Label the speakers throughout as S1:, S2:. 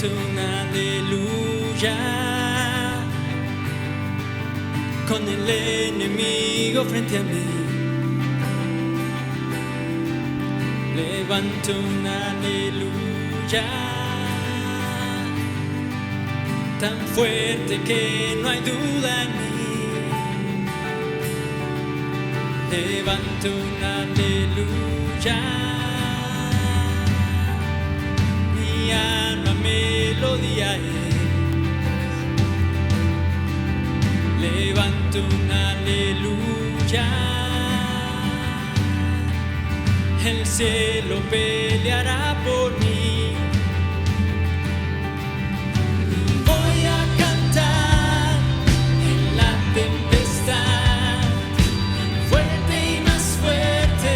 S1: levanto un aleluya con el enemigo frente a mí. Levanto un aleluya tan fuerte que no hay duda en mí. Levanto un aleluya, mi alma melodía es. Levanto un aleluya, el cielo peleará por mí. Voy a cantar en la tempestad, fuerte y más fuerte,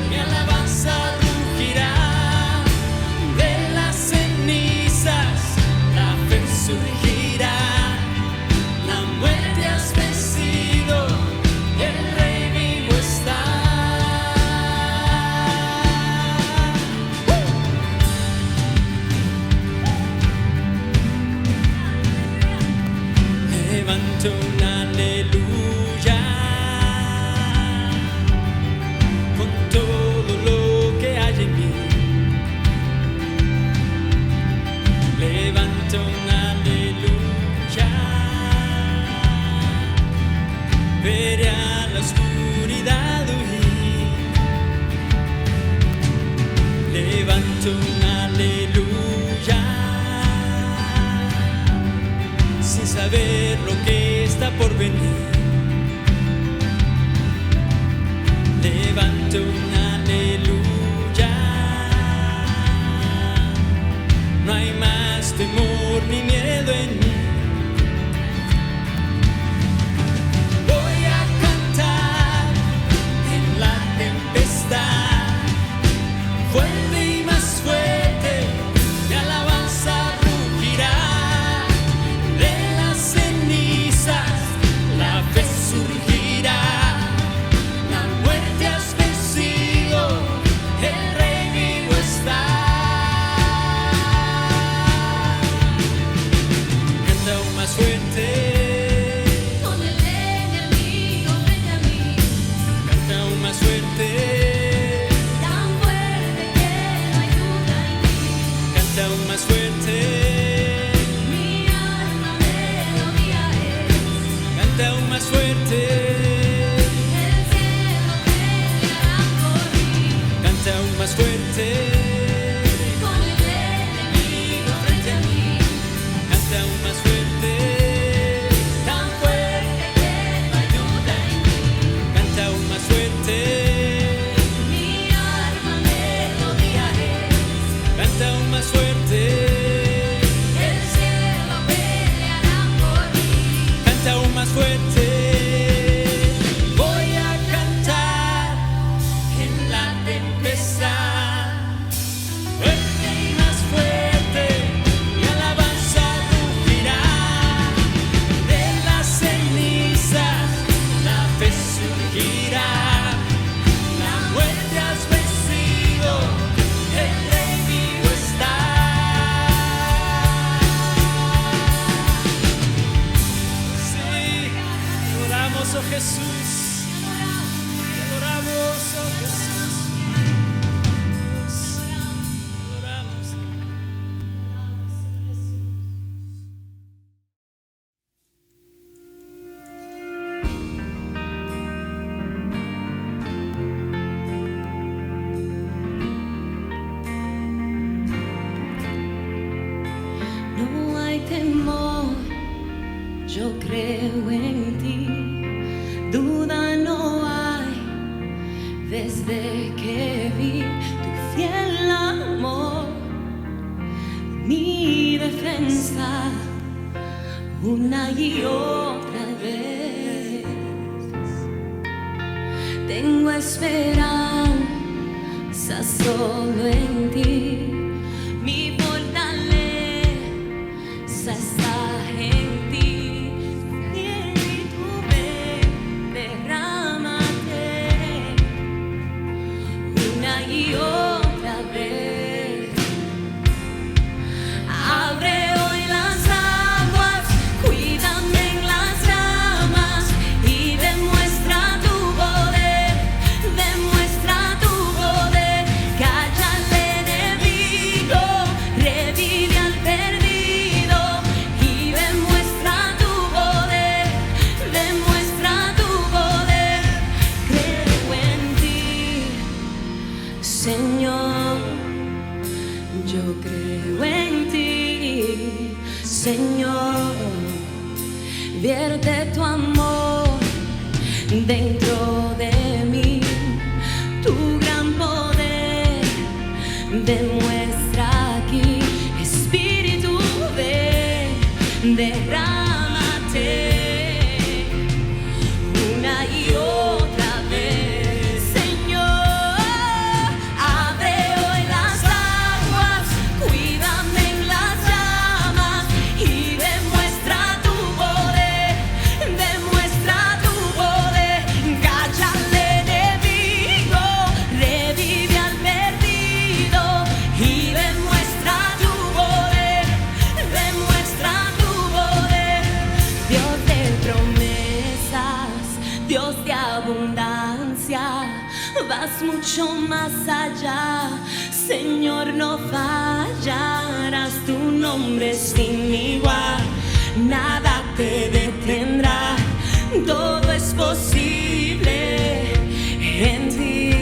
S1: mi alabanza rugirá. De las cenizas la fe surgirá, la muerte has vencido, el Rey vivo está. Levanto un aleluya con todo lo que hay en mí. Levanto un aleluya, veré a la oscuridad huir. Levanto un aleluya sin saber lo que está por venir. Levanto un aleluya, no hay más temor ni miedo en mí. Voy a cantar en la tempestad, fuerte y más fuerte, mi alabanza rugirá. De las cenizas la fe surgirá, la muerte has vencido, el Rey vivo está. Canta aún más fuerte,
S2: Con el enemigo frente a mí,
S1: canta aún más fuerte,
S2: tan fuerte que no hay duda en mí.
S1: canta aún más fuerte,
S2: Mi alma melodía es,
S1: canta aún más fuerte,
S2: el cielo peleará por mí.
S1: canta aún más fuerte,
S2: Con el enemigo frente a mí,
S1: canta aún más fuerte,
S2: tan fuerte que no hay duda en mí.
S1: canta aún más fuerte,
S2: Mi alma melodía es,
S1: canta aún más fuerte,
S2: el cielo peleará por mí.
S1: canta aún más fuerte. Voy a cantar en la tempestad, fuerte y más fuerte, mi alabanza rugirá. De las cenizas la fe surgirá, la muerte has vencido, el Rey vivo está. Sí, adoramos, oh Jesús, te adoramos, oh Jesús, adoramos.
S2: No hay temor, yo creo en ti. Duda no hay desde que vi tu fiel amor. Mi defensa una y otra vez. Tengo esperanza solo en ti. Mi fortaleza está en ti. Mi espíritu ven, derrámate una y otra vez. Señor, vierte tu amor dentro de mí, tu gran poder demuestra aquí. Espíritu, ven, derrámate una y otra vez, Señor. Abre hoy las aguas, cuídame en las llamas y demuestra tu poder, demuestra tu poder. Calla al enemigo, revive al perdido y demuestra tu poder, demuestra tu poder. Dios de promesas, Dios de abundancia, vas mucho más allá, Señor, no fallarás, tu nombre es sin igual, nada te detendrá, todo es posible en ti.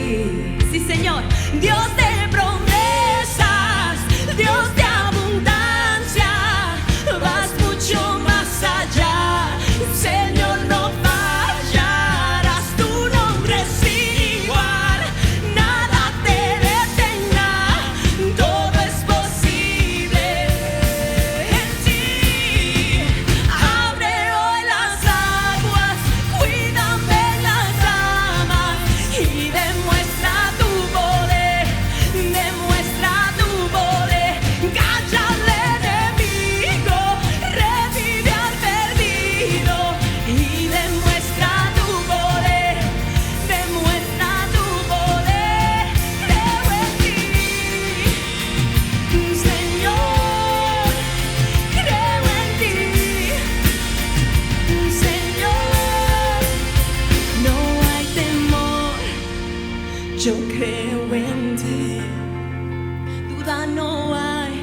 S2: Sí, Señor, Dios de promesas, Dios de abundancia, vas mucho más allá, Señor, no fallarás, tu nombre es sin igual, nada te detendrá, todo es posible en ti. Abre hoy las aguas, cuídame en las llamas y demuestra tu poder, demuestra tu poder. Calla al enemigo, revive al perdido y demuestra tu poder, demuestra tu poder. Creo en ti, Señor, creo en ti, Señor. No hay temor, yo creo en ti. Duda no hay,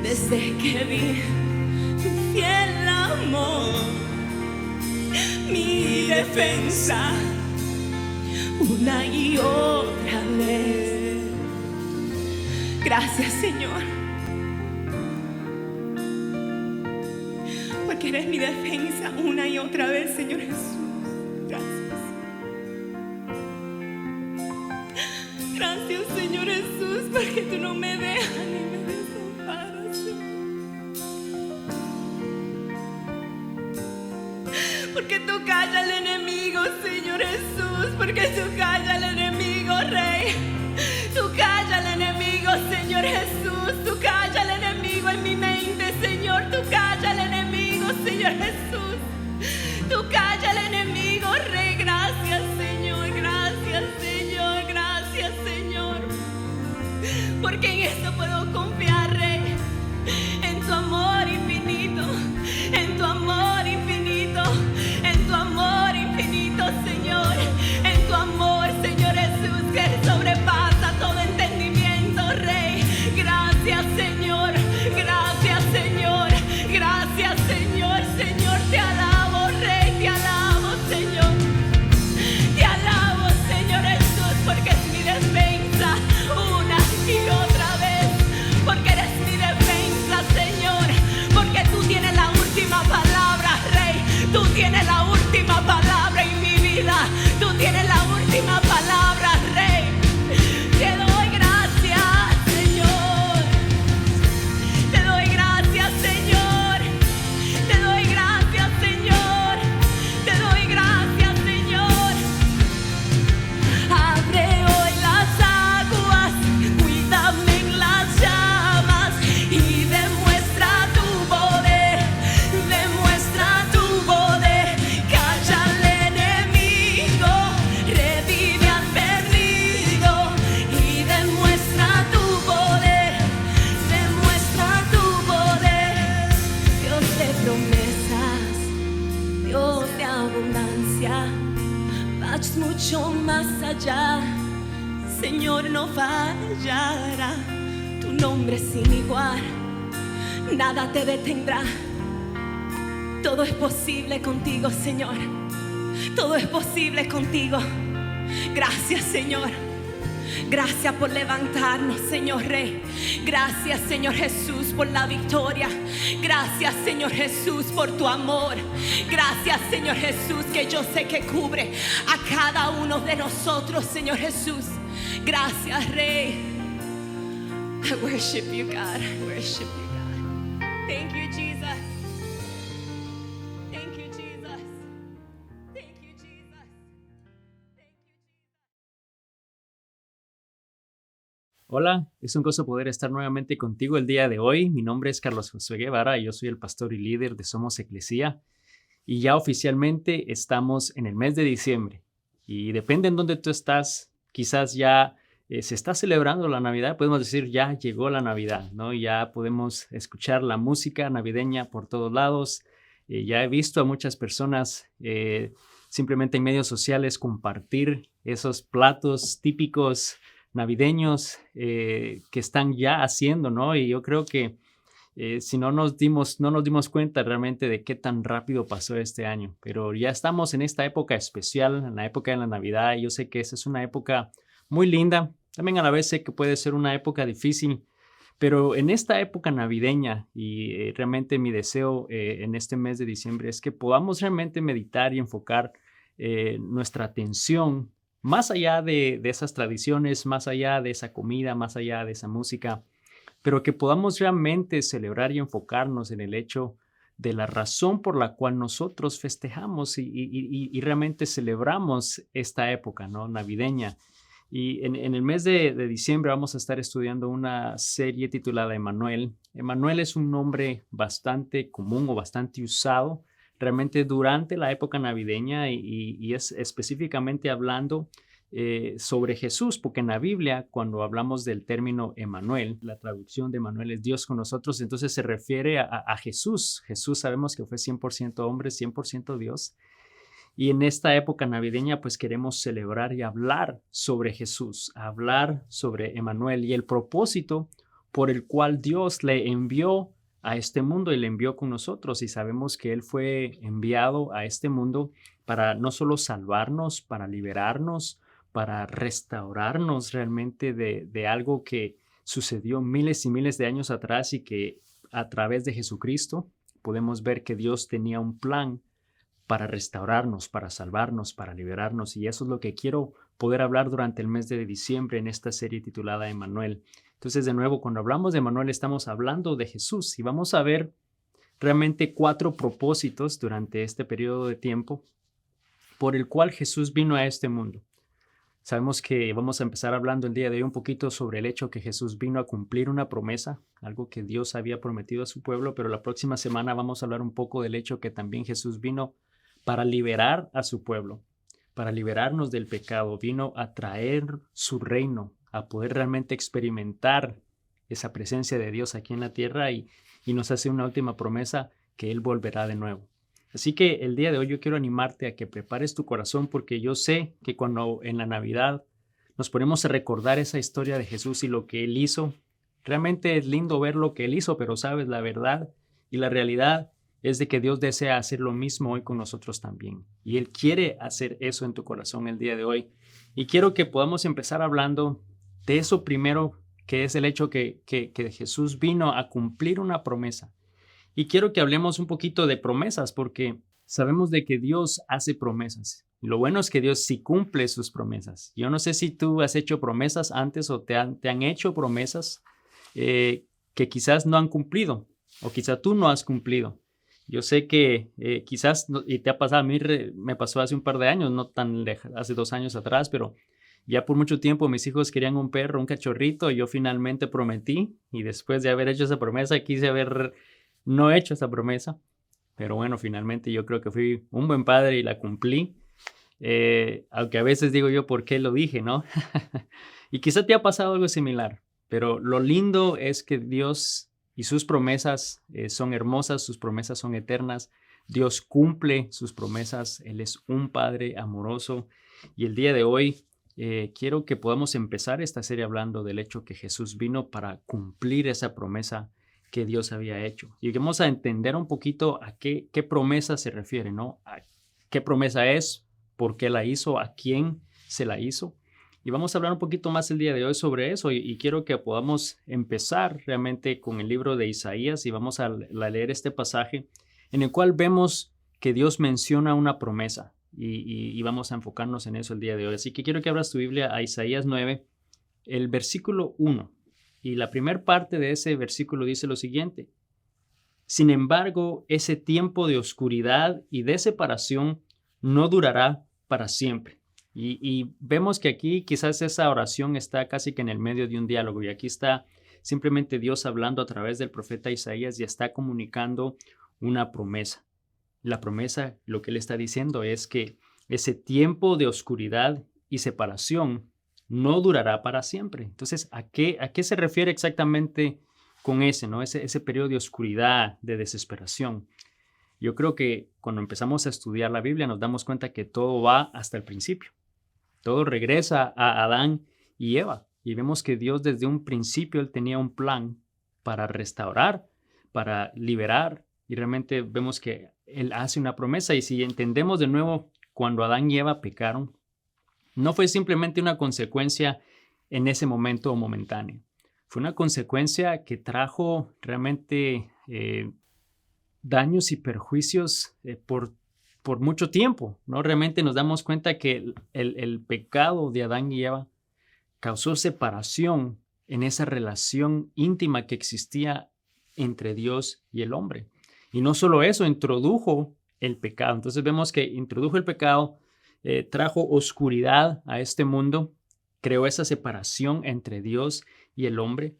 S2: desde que vi tu fiel amor, mi defensa una y otra vez. Gracias, Señor, porque eres mi defensa una y otra vez, Señor Jesús. Gracias. Gracias, Señor Jesús, porque tú no me dejas ni me desamparas, Señor. Porque tú callas al enemigo, Señor Jesús, porque tú callas al enemigo, Rey. Tú callas al enemigo, Señor Jesús, tú callas al enemigo en mi mente, Señor, tú callas al enemigo, Señor Jesús, tú callas al enemigo, Rey. Gracias, Señor, gracias, Señor, gracias, Señor, porque en esto puedo confiar, Rey, en tu amor infinito, en tu amor infinito, en tu amor infinito, Señor, en tu amor, Señor Jesús, que sobrepasa todo entendimiento, Rey. Gracias, Señor, gracias, Señor, gracias, Señor, Señor, te alabo, Rey, te alabo, Señor, te alabo, Señor Jesús, porque es mi defensa una y otra vez, porque eres mi defensa, Señor, porque tú tienes la última palabra, Rey, tú tienes la última palabra en mi vida, tú tienes la última palabra, Rey. Te doy gracias, Señor, te doy gracias, Señor, te doy gracias, Señor, te doy gracias, Señor. Abre hoy las aguas, cuídame en las llamas y demuestra tu poder, demuestra tu poder. Calla al enemigo, revive al perdido y demuestra tu poder, demuestra tu poder. Dios de promesas, Dios de abundancia, vas mucho más allá, Señor, no fallará, tu nombre es sin igual, nada te detendrá, todo es posible contigo, Señor, todo es posible contigo. Gracias, Señor, Gracias por levantarnos, Señor Rey. Gracias, Señor Jesús, por la victoria. Gracias, Señor Jesús, por tu amor. Gracias, Señor Jesús, que yo sé que cubre a cada uno de nosotros, Señor Jesús. Gracias, Rey. I worship you, God. I worship you, God. Thank you, Jesus. Thank you, Jesus. Thank you, Jesus.
S3: Hola, es un gozo poder estar nuevamente contigo el día de hoy. Mi nombre es Carlos Josué Guevara y yo soy el pastor y líder de Somos Eclesía. Y ya oficialmente estamos en el mes de diciembre. Y depende en dónde tú estás, quizás ya se está celebrando la Navidad. Podemos decir, ya llegó la Navidad, ¿no? Ya podemos escuchar la música navideña por todos lados. Ya he visto a muchas personas simplemente en medios sociales compartir esos platos típicos navideños que están ya haciendo, ¿no? Y yo creo que si no nos dimos cuenta realmente de qué tan rápido pasó este año, pero ya estamos en esta época especial, en la época de la Navidad, y yo sé que esa es una época muy linda. También a la vez sé que puede ser una época difícil, pero en esta época navideña y realmente mi deseo en este mes de diciembre es que podamos realmente meditar y enfocar nuestra atención más allá de esas tradiciones, más allá de esa comida, más allá de esa música, pero que podamos realmente celebrar y enfocarnos en el hecho de la razón por la cual nosotros festejamos y realmente celebramos esta época, ¿no? Navideña. Y en el mes de diciembre vamos a estar estudiando una serie titulada Emmanuel. Emmanuel es un nombre bastante común o bastante usado realmente durante la época navideña y es específicamente hablando sobre Jesús, porque en la Biblia cuando hablamos del término Emmanuel, la traducción de Emmanuel es Dios con nosotros, entonces se refiere a Jesús. Jesús sabemos que fue 100% hombre, 100% Dios. Y en esta época navideña pues queremos celebrar y hablar sobre Jesús, hablar sobre Emmanuel y el propósito por el cual Dios le envió a este mundo y le envió con nosotros. Y sabemos que Él fue enviado a este mundo para no solo salvarnos, para liberarnos, para restaurarnos realmente de algo que sucedió miles y miles de años atrás y que a través de Jesucristo podemos ver que Dios tenía un plan para restaurarnos, para salvarnos, para liberarnos. Y eso es lo que quiero poder hablar durante el mes de diciembre en esta serie titulada Emmanuel. Entonces, de nuevo, cuando hablamos de Emmanuel, estamos hablando de Jesús y vamos a ver realmente 4 propósitos durante este periodo de tiempo por el cual Jesús vino a este mundo. Sabemos que vamos a empezar hablando el día de hoy un poquito sobre el hecho que Jesús vino a cumplir una promesa, algo que Dios había prometido a su pueblo, pero la próxima semana vamos a hablar un poco del hecho que también Jesús vino para liberar a su pueblo, para liberarnos del pecado, vino a traer su reino, a poder realmente experimentar esa presencia de Dios aquí en la tierra y nos hace una última promesa que Él volverá de nuevo. Así que el día de hoy yo quiero animarte a que prepares tu corazón porque yo sé que cuando en la Navidad nos ponemos a recordar esa historia de Jesús y lo que Él hizo, realmente es lindo ver lo que Él hizo, pero sabes, la verdad y la realidad es de que Dios desea hacer lo mismo hoy con nosotros también. Y Él quiere hacer eso en tu corazón el día de hoy. Y quiero que podamos empezar hablando de eso primero, que es el hecho que Jesús vino a cumplir una promesa. Y quiero que hablemos un poquito de promesas, porque sabemos de que Dios hace promesas. Y lo bueno es que Dios sí cumple sus promesas. Yo no sé si tú has hecho promesas antes o te han hecho promesas que quizás no han cumplido, o quizás tú no has cumplido. Yo sé que quizás, y te ha pasado, a mí me pasó hace un par de años, no tan lejos, hace 2 años atrás, pero ya por mucho tiempo mis hijos querían un perro, un cachorrito, y yo finalmente prometí, y después de haber hecho esa promesa, quise haber no hecho esa promesa, pero bueno, finalmente yo creo que fui un buen padre y la cumplí, aunque a veces digo yo, ¿por qué lo dije, no? Y quizá te ha pasado algo similar, pero lo lindo es que Dios y sus promesas son hermosas, sus promesas son eternas. Dios cumple sus promesas, Él es un Padre amoroso. Y el día de hoy quiero que podamos empezar esta serie hablando del hecho que Jesús vino para cumplir esa promesa que Dios había hecho. Y vamos a entender un poquito a qué promesa se refiere, ¿no? A qué promesa es, por qué la hizo, a quién se la hizo. Y vamos a hablar un poquito más el día de hoy sobre eso y quiero que podamos empezar realmente con el libro de Isaías y vamos a leer este pasaje en el cual vemos que Dios menciona una promesa y vamos a enfocarnos en eso el día de hoy. Así que quiero que abras tu Biblia a Isaías 9, el versículo 1. Y la primera parte de ese versículo dice lo siguiente: sin embargo, ese tiempo de oscuridad y de separación no durará para siempre. Y vemos que aquí quizás esa oración está casi que en el medio de un diálogo y aquí está simplemente Dios hablando a través del profeta Isaías y está comunicando una promesa. La promesa, lo que él está diciendo es que ese tiempo de oscuridad y separación no durará para siempre. Entonces, ¿a qué se refiere exactamente con ese periodo de oscuridad, de desesperación? Yo creo que cuando empezamos a estudiar la Biblia nos damos cuenta que todo va hasta el principio. Todo regresa a Adán y Eva. Y vemos que Dios desde un principio él tenía un plan para restaurar, para liberar. Y realmente vemos que él hace una promesa. Y si entendemos de nuevo, cuando Adán y Eva pecaron, no fue simplemente una consecuencia en ese momento momentáneo. Fue una consecuencia que trajo realmente daños y perjuicios por mucho tiempo, ¿no? Realmente nos damos cuenta que el pecado de Adán y Eva causó separación en esa relación íntima que existía entre Dios y el hombre. Y no solo eso, introdujo el pecado. Entonces vemos que introdujo el pecado, trajo oscuridad a este mundo, creó esa separación entre Dios y el hombre.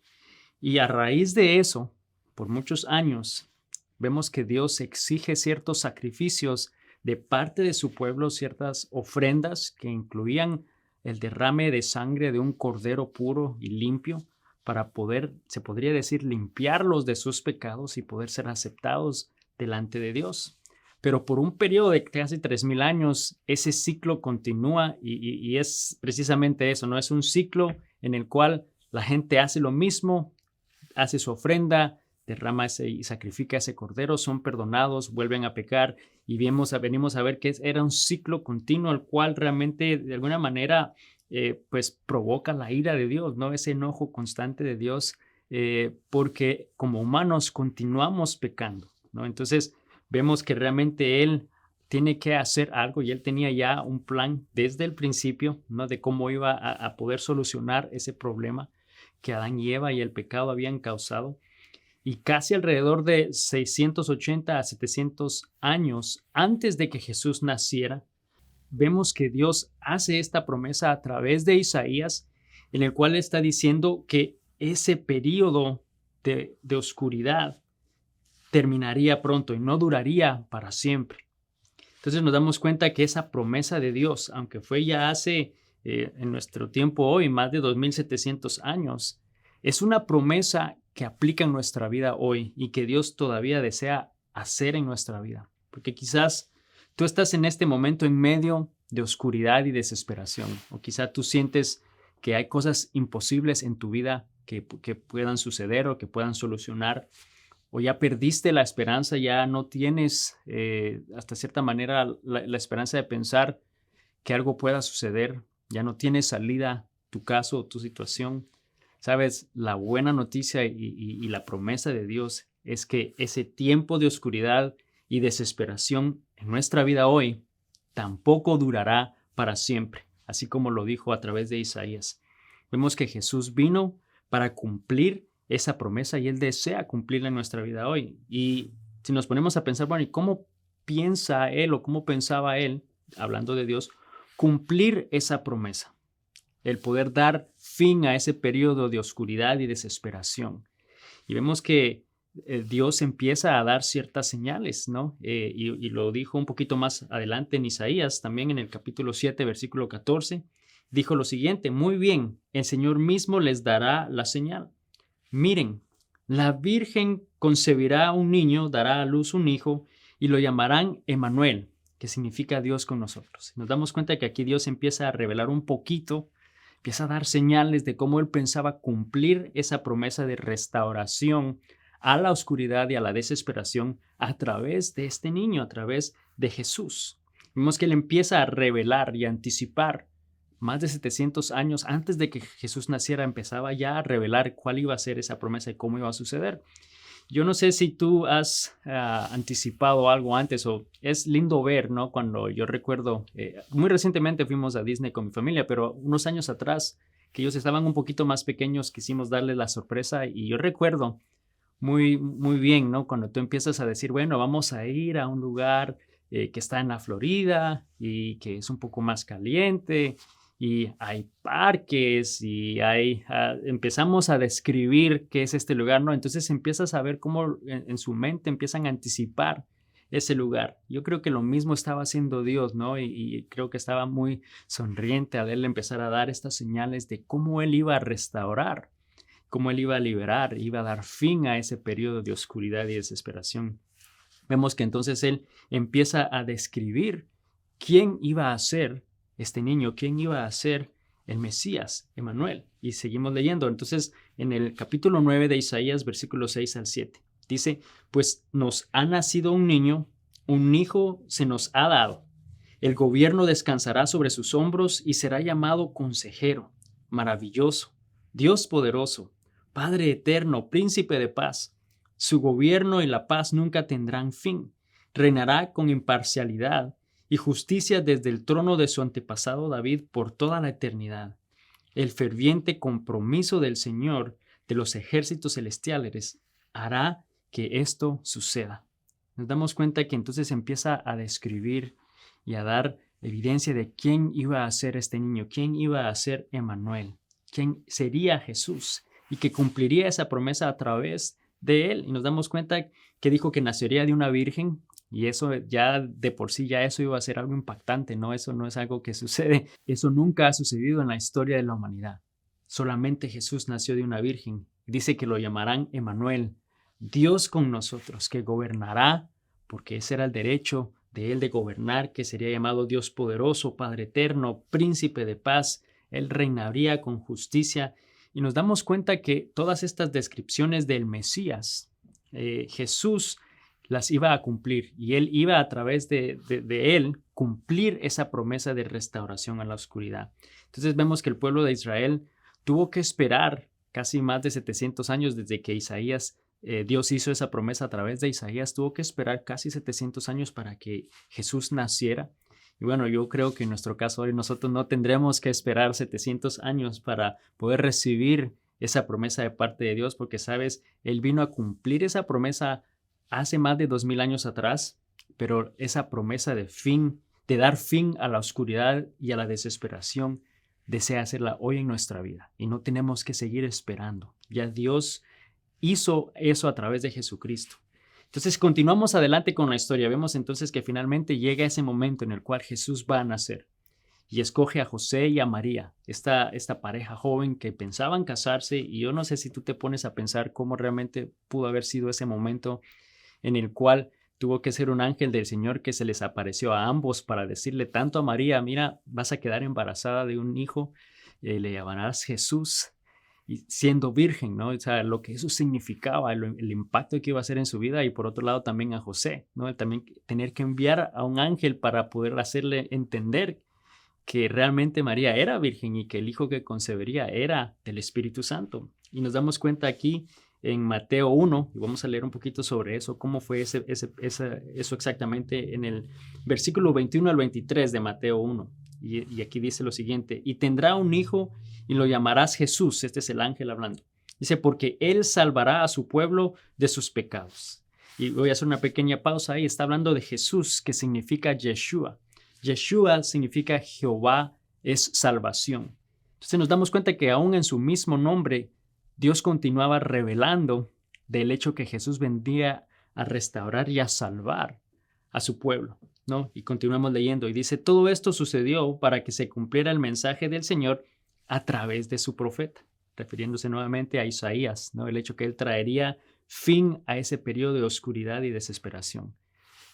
S3: Y a raíz de eso, por muchos años, vemos que Dios exige ciertos sacrificios de parte de su pueblo, ciertas ofrendas que incluían el derrame de sangre de un cordero puro y limpio para poder, se podría decir, limpiarlos de sus pecados y poder ser aceptados delante de Dios. Pero por un periodo de casi 3,000 años, ese ciclo continúa y es precisamente eso, ¿no? Es un ciclo en el cual la gente hace lo mismo, hace su ofrenda, derrama y sacrifica ese cordero, son perdonados, vuelven a pecar y venimos a ver que era un ciclo continuo el cual realmente de alguna manera pues provoca la ira de Dios, ¿no? Ese enojo constante de Dios porque como humanos continuamos pecando, ¿no? Entonces vemos que realmente Él tiene que hacer algo y Él tenía ya un plan desde el principio, ¿no? De cómo iba a poder solucionar ese problema que Adán y Eva y el pecado habían causado. Y casi alrededor de 680 a 700 años antes de que Jesús naciera, vemos que Dios hace esta promesa a través de Isaías, en el cual está diciendo que ese periodo de oscuridad terminaría pronto y no duraría para siempre. Entonces nos damos cuenta que esa promesa de Dios, aunque fue ya hace en nuestro tiempo hoy, más de 2,700 años, es una promesa que aplica en nuestra vida hoy y que Dios todavía desea hacer en nuestra vida. Porque quizás tú estás en este momento en medio de oscuridad y desesperación, o quizás tú sientes que hay cosas imposibles en tu vida que puedan suceder o que puedan solucionar, o ya perdiste la esperanza, ya no tienes hasta cierta manera la esperanza de pensar que algo pueda suceder, ya no tienes salida tu caso o tu situación. Sabes, la buena noticia y la promesa de Dios es que ese tiempo de oscuridad y desesperación en nuestra vida hoy tampoco durará para siempre, así como lo dijo a través de Isaías. Vemos que Jesús vino para cumplir esa promesa y Él desea cumplirla en nuestra vida hoy. Y si nos ponemos a pensar, bueno, ¿y cómo piensa Él o cómo pensaba Él, hablando de Dios, cumplir esa promesa? El poder dar fin a ese periodo de oscuridad y desesperación. Y vemos que Dios empieza a dar ciertas señales, ¿no? Y lo dijo un poquito más adelante en Isaías, también en el capítulo 7, versículo 14, dijo lo siguiente: muy bien, el Señor mismo les dará la señal. Miren, la Virgen concebirá un niño, dará a luz un hijo y lo llamarán Emmanuel, que significa Dios con nosotros. Nos damos cuenta que aquí Dios empieza a revelar un poquito, empieza a dar señales de cómo Él pensaba cumplir esa promesa de restauración a la oscuridad y a la desesperación a través de este niño, a través de Jesús. Vemos que Él empieza a revelar y a anticipar más de 700 años antes de que Jesús naciera, empezaba ya a revelar cuál iba a ser esa promesa y cómo iba a suceder. Yo no sé si tú has anticipado algo antes o es lindo ver, ¿no? Cuando yo recuerdo, muy recientemente fuimos a Disney con mi familia, pero unos años atrás, que ellos estaban un poquito más pequeños, quisimos darles la sorpresa y yo recuerdo muy, muy bien, ¿no? Cuando tú empiezas a decir, bueno, vamos a ir a un lugar que está en la Florida y que es un poco más caliente y hay parques y empezamos a describir qué es este lugar, ¿no? Entonces empiezas a ver cómo en su mente empiezan a anticipar ese lugar. Yo creo que lo mismo estaba haciendo Dios, ¿no? Y creo que estaba muy sonriente al él empezar a dar estas señales de cómo él iba a restaurar, cómo él iba a liberar, iba a dar fin a ese periodo de oscuridad y desesperación. Vemos que entonces él empieza a describir quién iba a ser este niño, quién iba a ser el Mesías, Emmanuel. Y seguimos leyendo. Entonces, en el capítulo 9 de Isaías, versículos 6 al 7, dice, pues nos ha nacido un niño, un hijo se nos ha dado. El gobierno descansará sobre sus hombros y será llamado Consejero, Maravilloso, Dios Poderoso, Padre Eterno, Príncipe de Paz. Su gobierno y la paz nunca tendrán fin. Reinará con imparcialidad y justicia desde el trono de su antepasado David por toda la eternidad. El ferviente compromiso del Señor de los ejércitos celestiales hará que esto suceda. Nos damos cuenta que entonces empieza a describir y a dar evidencia de quién iba a ser este niño, quién iba a ser Emmanuel, quién sería Jesús y que cumpliría esa promesa a través de él. Y nos damos cuenta que dijo que nacería de una virgen. Y eso ya de por sí, ya eso iba a ser algo impactante, ¿no? Eso no es algo que sucede. Eso nunca ha sucedido en la historia de la humanidad. Solamente Jesús nació de una virgen. Dice que lo llamarán Emmanuel, Dios con nosotros, que gobernará, porque ese era el derecho de él de gobernar, que sería llamado Dios poderoso, Padre eterno, Príncipe de paz. Él reinaría con justicia. Y nos damos cuenta que todas estas descripciones del Mesías, Jesús las iba a cumplir y él iba a través de él cumplir esa promesa de restauración a la oscuridad. Entonces vemos que el pueblo de Israel tuvo que esperar casi más de 700 años desde que Dios hizo esa promesa a través de Isaías, tuvo que esperar casi 700 años para que Jesús naciera. Y bueno, yo creo que en nuestro caso hoy nosotros no tendremos que esperar 700 años para poder recibir esa promesa de parte de Dios, porque sabes, Él vino a cumplir esa promesa hace más de 2000 años atrás, pero esa promesa de dar fin a la oscuridad y a la desesperación, desea hacerla hoy en nuestra vida y no tenemos que seguir esperando. Ya Dios hizo eso a través de Jesucristo. Entonces continuamos adelante con la historia. Vemos entonces que finalmente llega ese momento en el cual Jesús va a nacer y escoge a José y a María, esta pareja joven que pensaban casarse, y yo no sé si tú te pones a pensar cómo realmente pudo haber sido ese momento en el cual tuvo que ser un ángel del Señor que se les apareció a ambos para decirle tanto a María, mira, vas a quedar embarazada de un hijo, le llamarás Jesús, y siendo virgen, ¿no? O sea, lo que eso significaba, el impacto que iba a hacer en su vida, y por otro lado también a José, ¿no? También tener que enviar a un ángel para poder hacerle entender que realmente María era virgen y que el hijo que concebería era del Espíritu Santo. Y nos damos cuenta aquí en Mateo 1, y vamos a leer un poquito sobre eso, cómo fue eso exactamente en el versículo 21 al 23 de Mateo 1. Y aquí dice lo siguiente, y tendrá un hijo y lo llamarás Jesús. Este es el ángel hablando. Dice, porque él salvará a su pueblo de sus pecados. Y voy a hacer una pequeña pausa ahí. Está hablando de Jesús, que significa Yeshua. Yeshua significa Jehová es salvación. Entonces nos damos cuenta que aún en su mismo nombre, Dios continuaba revelando del hecho que Jesús vendría a restaurar y a salvar a su pueblo, ¿no? Y continuamos leyendo y dice, todo esto sucedió para que se cumpliera el mensaje del Señor a través de su profeta, refiriéndose nuevamente a Isaías, ¿no? El hecho que él traería fin a ese periodo de oscuridad y desesperación.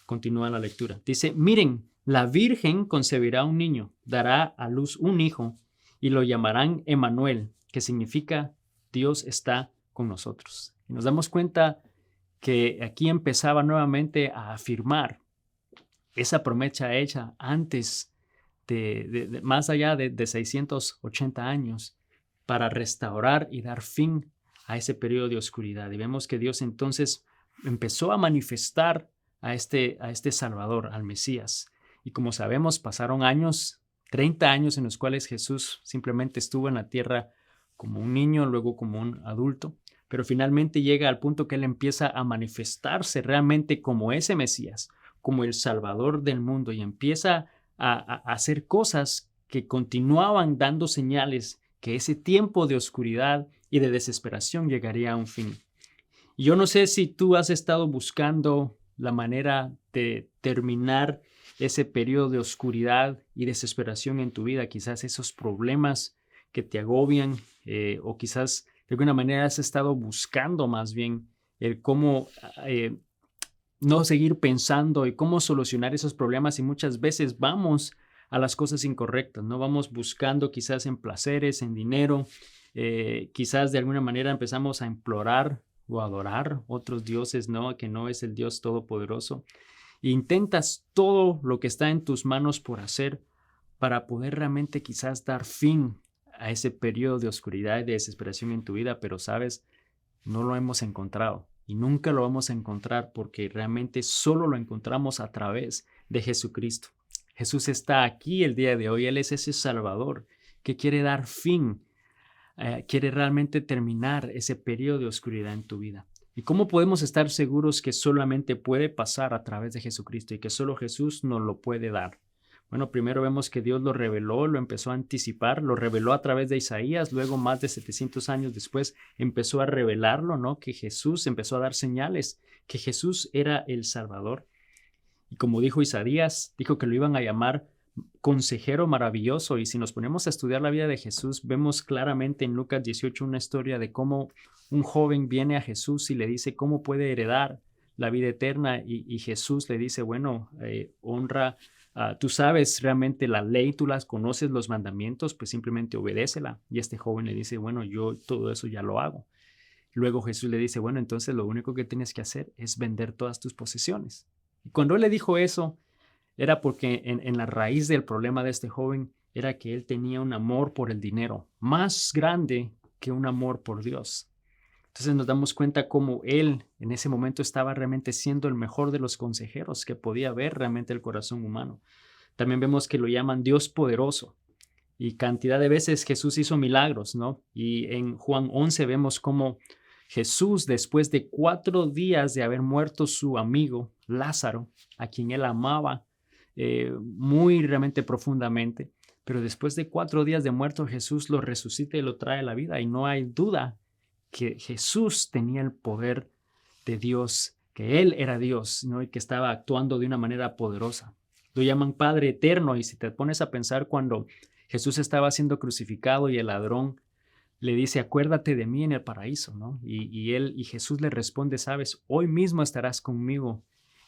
S3: Continúa la lectura. Dice, miren, la Virgen concebirá un niño, dará a luz un hijo y lo llamarán Emmanuel, que significa Dios está con nosotros. Y nos damos cuenta que aquí empezaba nuevamente a afirmar esa promesa hecha antes más allá de 680 años para restaurar y dar fin a ese periodo de oscuridad. Y vemos que Dios entonces empezó a manifestar a este Salvador, al Mesías. Y como sabemos, pasaron años, 30 años en los cuales Jesús simplemente estuvo en la tierra como un niño, luego como un adulto, pero finalmente llega al punto que Él empieza a manifestarse realmente como ese Mesías, como el Salvador del mundo, y empieza a hacer cosas que continuaban dando señales que ese tiempo de oscuridad y de desesperación llegaría a un fin. Y yo no sé si tú has estado buscando la manera de terminar ese periodo de oscuridad y desesperación en tu vida, quizás esos problemas que te agobian, o quizás de alguna manera has estado buscando más bien el cómo no seguir pensando y cómo solucionar esos problemas, y muchas veces vamos a las cosas incorrectas, ¿no? Vamos buscando quizás en placeres, en dinero, quizás de alguna manera empezamos a implorar o adorar otros dioses, ¿no? Que no es el Dios Todopoderoso. E intentas todo lo que está en tus manos por hacer para poder realmente quizás dar fin a ese periodo de oscuridad y de desesperación en tu vida, pero sabes, no lo hemos encontrado y nunca lo vamos a encontrar, porque realmente solo lo encontramos a través de Jesucristo. Jesús está aquí el día de hoy. Él es ese Salvador que quiere dar fin, quiere realmente terminar ese periodo de oscuridad en tu vida. ¿Y cómo podemos estar seguros que solamente puede pasar a través de Jesucristo y que solo Jesús nos lo puede dar? Bueno, primero vemos que Dios lo reveló, lo empezó a anticipar, lo reveló a través de Isaías, luego más de 700 años después empezó a revelarlo, ¿no? Que Jesús empezó a dar señales, que Jesús era el Salvador. Y como dijo Isaías, dijo que lo iban a llamar Consejero Maravilloso. Y si nos ponemos a estudiar la vida de Jesús, vemos claramente en Lucas 18 una historia de cómo un joven viene a Jesús y le dice cómo puede heredar la vida eterna, y Jesús le dice, bueno, honra. Tú sabes realmente la ley, tú las conoces, los mandamientos, pues simplemente obedécela. Y este joven le dice, bueno, yo todo eso ya lo hago. Luego Jesús le dice, bueno, entonces lo único que tienes que hacer es vender todas tus posesiones. Y cuando él le dijo eso, era porque en la raíz del problema de este joven era que él tenía un amor por el dinero más grande que un amor por Dios. Entonces nos damos cuenta cómo él en ese momento estaba realmente siendo el mejor de los consejeros que podía ver realmente el corazón humano. También vemos que lo llaman Dios poderoso, y cantidad de veces Jesús hizo milagros, ¿no? Y en Juan 11 vemos cómo Jesús, después de 4 días de haber muerto su amigo Lázaro, a quien él amaba muy realmente profundamente, pero después de 4 días de muerto, Jesús lo resucita y lo trae a la vida, y no hay duda que Jesús tenía el poder de Dios, que Él era Dios, ¿no? Y que estaba actuando de una manera poderosa. Lo llaman Padre Eterno, y si te pones a pensar, cuando Jesús estaba siendo crucificado y el ladrón le dice, acuérdate de mí en el paraíso, ¿no? Y Jesús le responde, sabes, hoy mismo estarás conmigo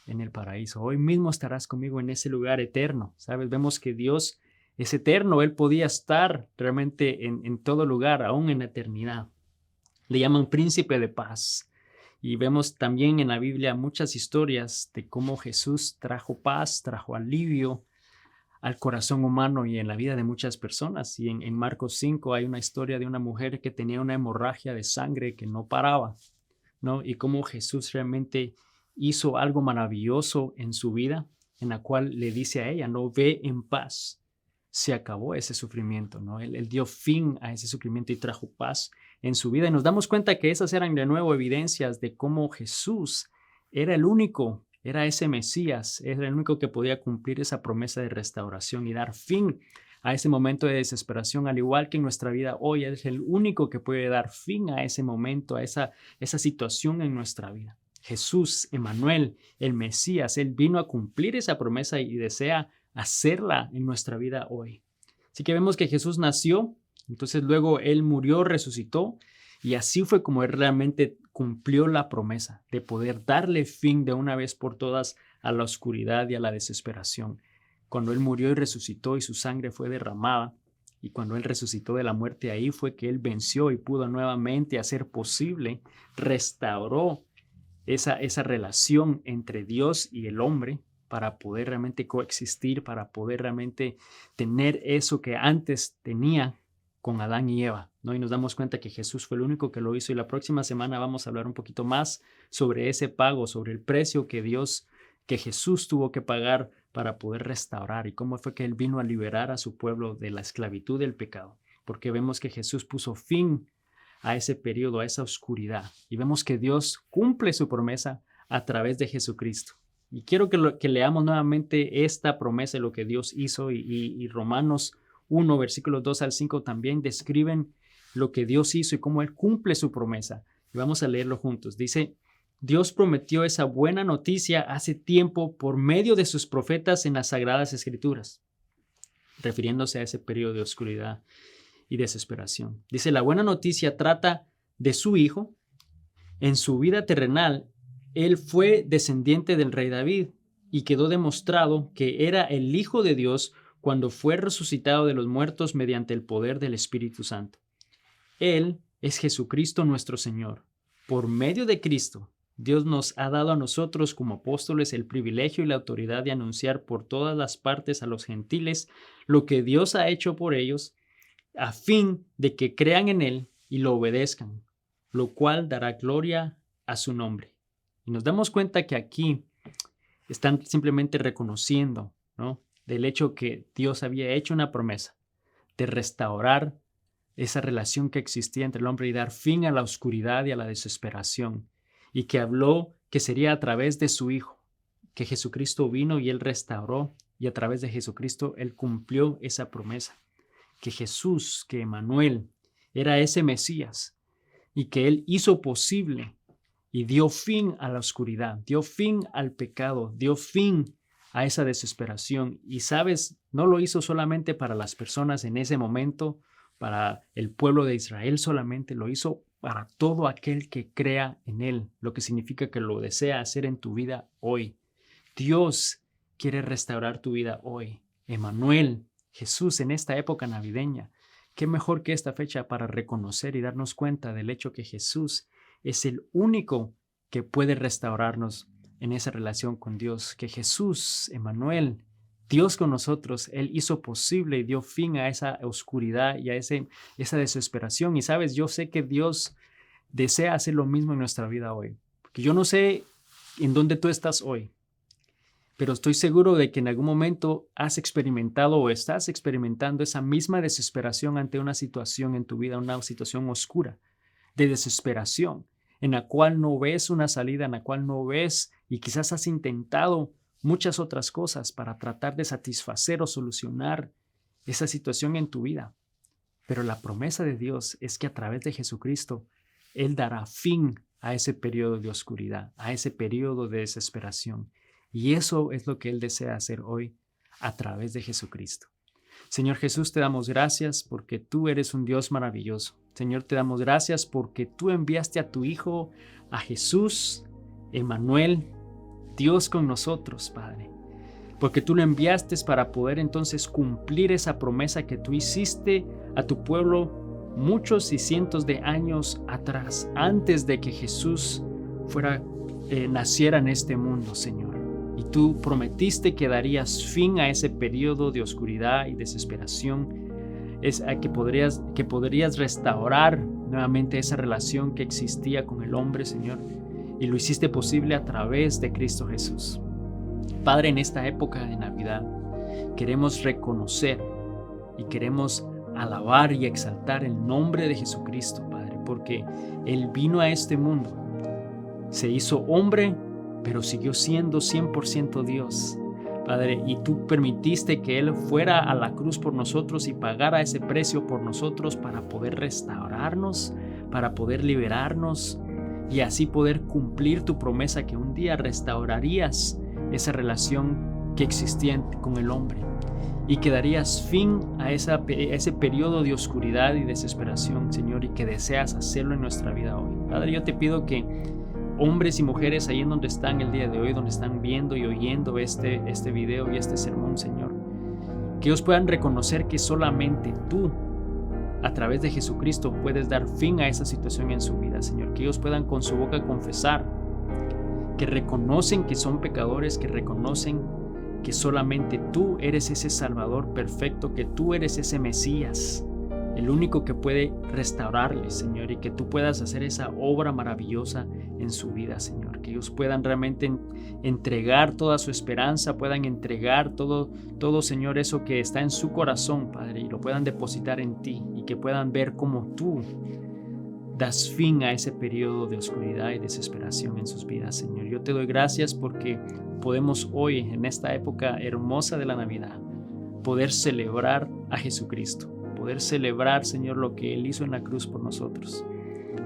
S3: en el paraíso, hoy mismo estarás conmigo en ese lugar eterno, ¿sabes? Vemos que Dios es eterno, Él podía estar realmente en todo lugar, aún en la eternidad. Le llaman Príncipe de Paz. Y vemos también en la Biblia muchas historias de cómo Jesús trajo paz, trajo alivio al corazón humano y en la vida de muchas personas. Y en Marcos 5 hay una historia de una mujer que tenía una hemorragia de sangre que no paraba, ¿no? Y cómo Jesús realmente hizo algo maravilloso en su vida, en la cual le dice a ella, no, ve en paz. Se acabó ese sufrimiento, ¿no? Él dio fin a ese sufrimiento y trajo paz en su vida. Y nos damos cuenta que esas eran de nuevo evidencias de cómo Jesús era el único, era ese Mesías, era el único que podía cumplir esa promesa de restauración y dar fin a ese momento de desesperación, al igual que en nuestra vida hoy. Él es el único que puede dar fin a ese momento, a esa situación en nuestra vida. Jesús, Emmanuel, el Mesías, Él vino a cumplir esa promesa y desea hacerla en nuestra vida hoy. Así que vemos que Jesús nació, entonces luego Él murió, resucitó, y así fue como Él realmente cumplió la promesa de poder darle fin de una vez por todas a la oscuridad y a la desesperación. Cuando Él murió y resucitó y su sangre fue derramada, y cuando Él resucitó de la muerte, ahí fue que Él venció y pudo nuevamente hacer posible, restauró esa relación entre Dios y el hombre, para poder realmente coexistir, para poder realmente tener eso que antes tenía con Adán y Eva, ¿no? Y nos damos cuenta que Jesús fue el único que lo hizo, y la próxima semana vamos a hablar un poquito más sobre ese pago, sobre el precio que Jesús tuvo que pagar para poder restaurar, y cómo fue que Él vino a liberar a su pueblo de la esclavitud del pecado, porque vemos que Jesús puso fin a ese periodo, a esa oscuridad, y vemos que Dios cumple su promesa a través de Jesucristo. Y quiero que leamos nuevamente esta promesa de lo que Dios hizo, y Romanos 1, versículos 2 al 5 también describen lo que Dios hizo y cómo Él cumple su promesa. Y vamos a leerlo juntos. Dice: Dios prometió esa buena noticia hace tiempo por medio de sus profetas en las Sagradas Escrituras, refiriéndose a ese periodo de oscuridad y desesperación. Dice: la buena noticia trata de su Hijo. En su vida terrenal, Él fue descendiente del rey David, y quedó demostrado que era el Hijo de Dios cuando fue resucitado de los muertos mediante el poder del Espíritu Santo. Él es Jesucristo nuestro Señor. Por medio de Cristo, Dios nos ha dado a nosotros como apóstoles el privilegio y la autoridad de anunciar por todas las partes a los gentiles lo que Dios ha hecho por ellos, a fin de que crean en Él y lo obedezcan, lo cual dará gloria a su nombre. Y nos damos cuenta que aquí están simplemente reconociendo, ¿no?, del hecho que Dios había hecho una promesa de restaurar esa relación que existía entre el hombre y dar fin a la oscuridad y a la desesperación, y que habló que sería a través de su Hijo, que Jesucristo vino y Él restauró, y a través de Jesucristo Él cumplió esa promesa, que Jesús, que Emmanuel, era ese Mesías, y que Él hizo posible y dio fin a la oscuridad, dio fin al pecado, dio fin a esa desesperación. Y sabes, no lo hizo solamente para las personas en ese momento, para el pueblo de Israel solamente, lo hizo para todo aquel que crea en Él, lo que significa que lo desea hacer en tu vida hoy. Dios quiere restaurar tu vida hoy. Emmanuel, Jesús, en esta época navideña, qué mejor que esta fecha para reconocer y darnos cuenta del hecho que Jesús es el único que puede restaurarnos en esa relación con Dios, que Jesús, Emmanuel, Dios con nosotros, Él hizo posible y dio fin a esa oscuridad y a esa desesperación. Y sabes, yo sé que Dios desea hacer lo mismo en nuestra vida hoy, porque yo no sé en dónde tú estás hoy, pero estoy seguro de que en algún momento has experimentado o estás experimentando esa misma desesperación ante una situación en tu vida, una situación oscura, de desesperación, en la cual no ves una salida, en la cual no ves, y quizás has intentado muchas otras cosas para tratar de satisfacer o solucionar esa situación en tu vida. Pero la promesa de Dios es que a través de Jesucristo, Él dará fin a ese periodo de oscuridad, a ese periodo de desesperación. Y eso es lo que Él desea hacer hoy a través de Jesucristo. Señor Jesús, te damos gracias porque tú eres un Dios maravilloso. Señor, te damos gracias porque tú enviaste a tu Hijo, a Jesús, Emmanuel, Dios con nosotros, Padre. Porque tú lo enviaste para poder entonces cumplir esa promesa que tú hiciste a tu pueblo muchos y cientos de años atrás, antes de que Jesús naciera en este mundo, Señor. Y tú prometiste que darías fin a ese periodo de oscuridad y desesperación, que podrías restaurar nuevamente esa relación que existía con el hombre, Señor, y lo hiciste posible a través de Cristo Jesús. Padre, en esta época de Navidad queremos reconocer y queremos alabar y exaltar el nombre de Jesucristo, Padre, porque Él vino a este mundo, se hizo hombre, pero siguió siendo 100% Dios, Padre, y tú permitiste que Él fuera a la cruz por nosotros y pagara ese precio por nosotros para poder restaurarnos, para poder liberarnos y así poder cumplir tu promesa que un día restaurarías esa relación que existía con el hombre y que darías fin a ese periodo de oscuridad y desesperación, Señor, y que deseas hacerlo en nuestra vida hoy. Padre, yo te pido que hombres y mujeres ahí en donde están el día de hoy, donde están viendo y oyendo este video y este sermón, Señor, que ellos puedan reconocer que solamente tú, a través de Jesucristo, puedes dar fin a esa situación en su vida, Señor, que ellos puedan con su boca confesar, que reconocen que son pecadores, que reconocen que solamente tú eres ese Salvador perfecto, que tú eres ese Mesías, el único que puede restaurarles, Señor, y que tú puedas hacer esa obra maravillosa en su vida, Señor. Que ellos puedan realmente entregar toda su esperanza, puedan entregar todo, Señor, eso que está en su corazón, Padre, y lo puedan depositar en ti, y que puedan ver cómo tú das fin a ese periodo de oscuridad y desesperación en sus vidas, Señor. Yo te doy gracias porque podemos hoy, en esta época hermosa de la Navidad, poder celebrar a Jesucristo, poder celebrar, Señor, lo que Él hizo en la cruz por nosotros.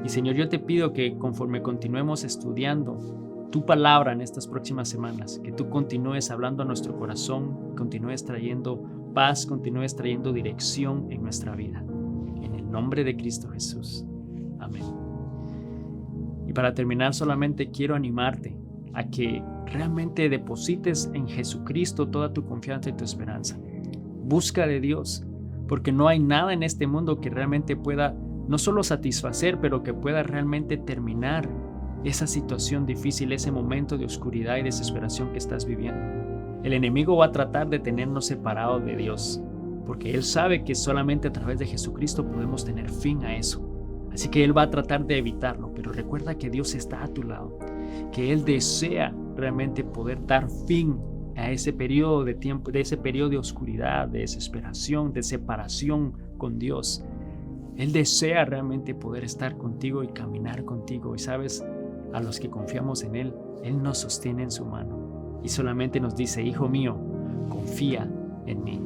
S3: Y Señor, yo te pido que conforme continuemos estudiando tu palabra en estas próximas semanas, que tú continúes hablando a nuestro corazón, continúes trayendo paz, continúes trayendo dirección en nuestra vida. En el nombre de Cristo Jesús. Amén. Y para terminar, solamente quiero animarte a que realmente deposites en Jesucristo toda tu confianza y tu esperanza. Busca de Dios, porque no hay nada en este mundo que realmente pueda no solo satisfacer, pero que pueda realmente terminar esa situación difícil, ese momento de oscuridad y desesperación que estás viviendo. El enemigo va a tratar de tenernos separados de Dios, porque él sabe que solamente a través de Jesucristo podemos tener fin a eso. Así que él va a tratar de evitarlo, pero recuerda que Dios está a tu lado, que él desea realmente poder dar fin a ese periodo de tiempo, de ese periodo de oscuridad, de desesperación, de separación con Dios. Él desea realmente poder estar contigo y caminar contigo. Y sabes, a los que confiamos en Él, Él nos sostiene en su mano y solamente nos dice: hijo mío, confía en mí.